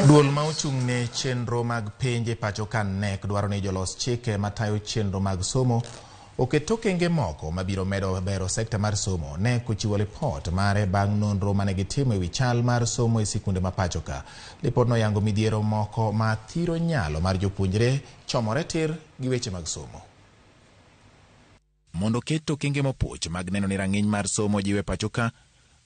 Duol ma ochung'ne chenro mag penje pacho ka NEC dwaro ni jolos chike matayo chenro mag somo oket okenge moko mabiro medo bero sekta mar somo. NEC ochiwo lipot mare bang' nonro mane gitimo ewi chal mar somo e sikunde ma pacho ka. Lipotno oyango midhiero moko ma thiro nyalo mar jopuonjre chomore tir gi weche mag somo. Mondo ket okenge mopuch mag neno ni rang'iny mar somo jiwe pacho ka,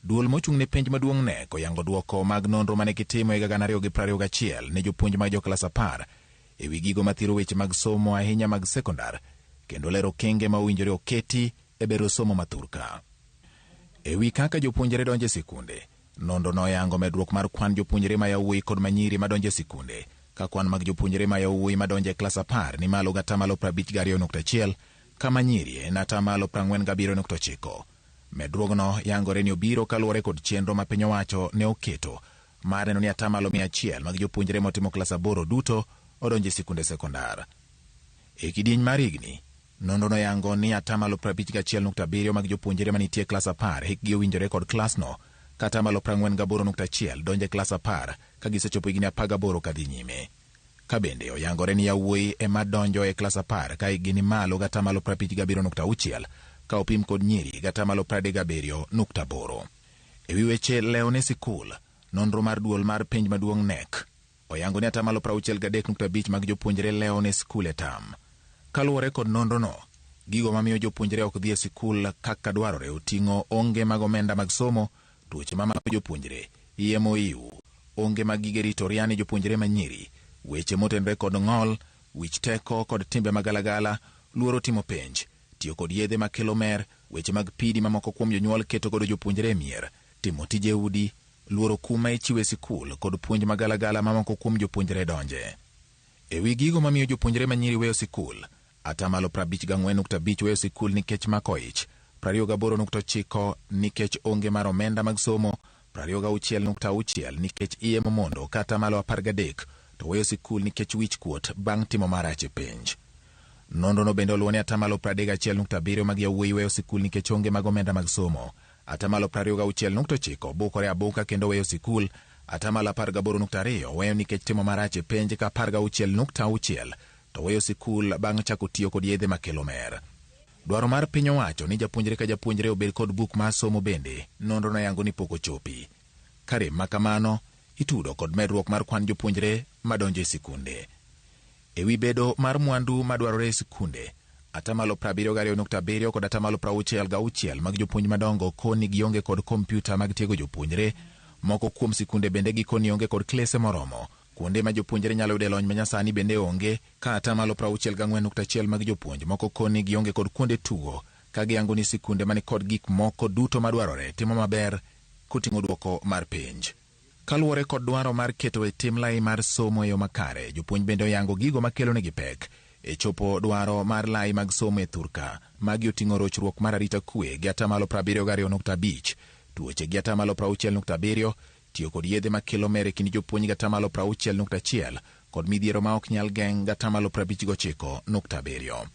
duol mochung' ne penj maduong' NEC oyango duoko mag nonro mane gitimo e 2021 ne jopuonj mag joklas 10 ewi gigo mathiro weche mag somo ahinya mag sekondar, kendo lero okenge ma owinjore oketi e bero somo mathurka. Ewi kaka jopuonjre donjo e sikunde, nonro no oyango medruok mar kwan jopuonjre ma yawuoyi kod manyiri madonjo e sikunde, ka kwan mag jopuonjre ma yawuoyi madonjo e klas 10 ni malo gatamalo 52.1, ka manyiri en atamalo 47.9. Medruogno yangore ni obiro kaluwore kod chenro ma piny owacho ne oketo mar neno ni atamalo 100 mag jopuonjre motimo klas 8 duto odonjo e sikunde sekondar. E kidieny mar higni, nonro no yango ni atamalo 51.7 mag jopuonjre manitie klas 10 hikgi owinjore kod klasno, ka atamalo 48.1 donjo e klas 10 ka gisechopo higni 18 kadhi nyime. Ka bende oyangore ni yawuoyi ema donjo e klas 10 ka hikgi ni malo gatamalo 57.6 ka opim kod nyiri gatamalo 37.8. Ewi weche lewne sikul, nonro mar duol mar penj maduong' NEC oyango ni atamalo 63.5 mag jopuonjre lewne sikul e tam. Kaluwore kod nonro no, gigo mamiyo jopuonjre ok dhi e sikul kaka dwarore oting'o onge mag omenda mag somo, tuoche mamako jopuonjre, EMOU, onge mag gige rito ria ne jopuonjre manyiri, weche motenore kod ng'ol, wich teko kod timbe magalagala, luoro timo penj, tiyo kod yedhe makelo mer, weche mag pidi mamoko kuom jonyuol keto godo jopuonjre mier, timo tije udi, luoro kuma ichiwe sikul kod puonj magalagala mamoko kuom jopuonjre donje. Ewi gigo mamiyo jopuonjre manyiri weyo sikul, atamalo 54.5 weyo sikul nikech mako ich, 28.9 nikech onge mar omenda mag somo, 26.6 nikech iye momondo, ka atamalo 13 to weyo sikul nikech wich kuot bang' timo marach e penj. Nonro no bende oluwo ni atamalo 31.7 mag yawuoyi weyo sikul nikech onge mag omenda mag somo, atamalo 26.9 bukore abuka kendo weyo sikul, atamalo 18.2 weyo nikech timo marach e penj, ka 16.6 to weyo sikul bang' chako tiyo kod yedhe makelo mer. Dwaro mar piny owacho ni japuonjre ka japuonjre obed kod buk mar somo bende nonro no yango ni pok ochopi. Kare makamano itudo kod medruok mar kwan jopuonjre madonjo e sikunde. Ewi bedo mar mwandu madwarore e sikunde, atamalo 72.7 kod atamalo 66 mag jopuonj madongo koni gionge kod kompyuta mag tiego jopuonjre. Moko kuom sikunde bende gikoni onge kod klese moromo. Kuonde ma jopuonjre nyalo yude lony manyasani bende onge, ka atamalo 64.1 mag jopuonj moko koni gionge kod kuonde tugo, ka giyango ni sikunde mani kod gik moko duto madwarore timo maber koting'o duoko mar penj. Kaluwore kod dwaro mar keto e tim lai mar somo e yo makare, jopuonj bende oyango gigo makelo negi pek e chopo dwaro mar lai mag somo e thurka, magi oting'o rochruok mar arita kwe gi atamalo 72.5, tuoche gi atamalo 60.7, tiyo kod yedhe makelo mer e kind jopuonj gatamalo 60.1 kod midhiero ma ok nyal geng' gatamalo 59.7.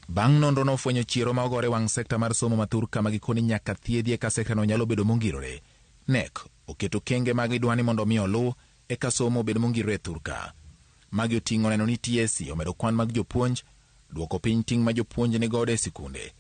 Bang' nonro no ofwenyo chiero ma ogore wang' sekta mar somo mathurka magikoni nyaka thiedhie ka sekta no nyalo bedo mongirore. NEC oketo kenge mag idwani mondo mi olu eka somo bedo mongirore e thurka. Magi oting'o neno ni TSC omedo kwan mag jopuonj, duoko piny ting' ma jopuonj ni godo e sikunde,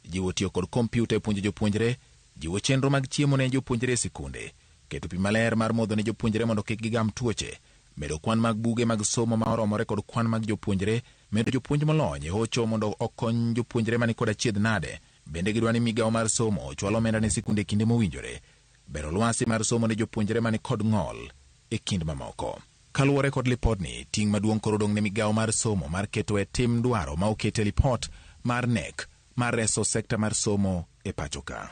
jiwo tiyo kod kompyuta e puonjo jopuonjre, jiwo chenro mag chiemo ne jopuonjre e sikunde, keto pi maler mar modho ne jopuonjre mondo kik gigam tuoche, medo kwan mag buge mag somo ma oromore kod kwan mag jopuonjre, medo jopuonj molony e hocho mondo okony jopuonjre mani kod achiedh nade. Bende gidwa ni migawo mar somo chwalo omenda ne sikunde kinde mowinjore, bero lwasi mar somo ne jopuonjre mani kod ng'ol e kind mamoko. Kaluwore kod lipodni, ting' maduong' koro dong' ne migawo mar somo mar keto e tim dwaro ma okete lipot mar NEC mar reso sekta mar somo e pacho ka.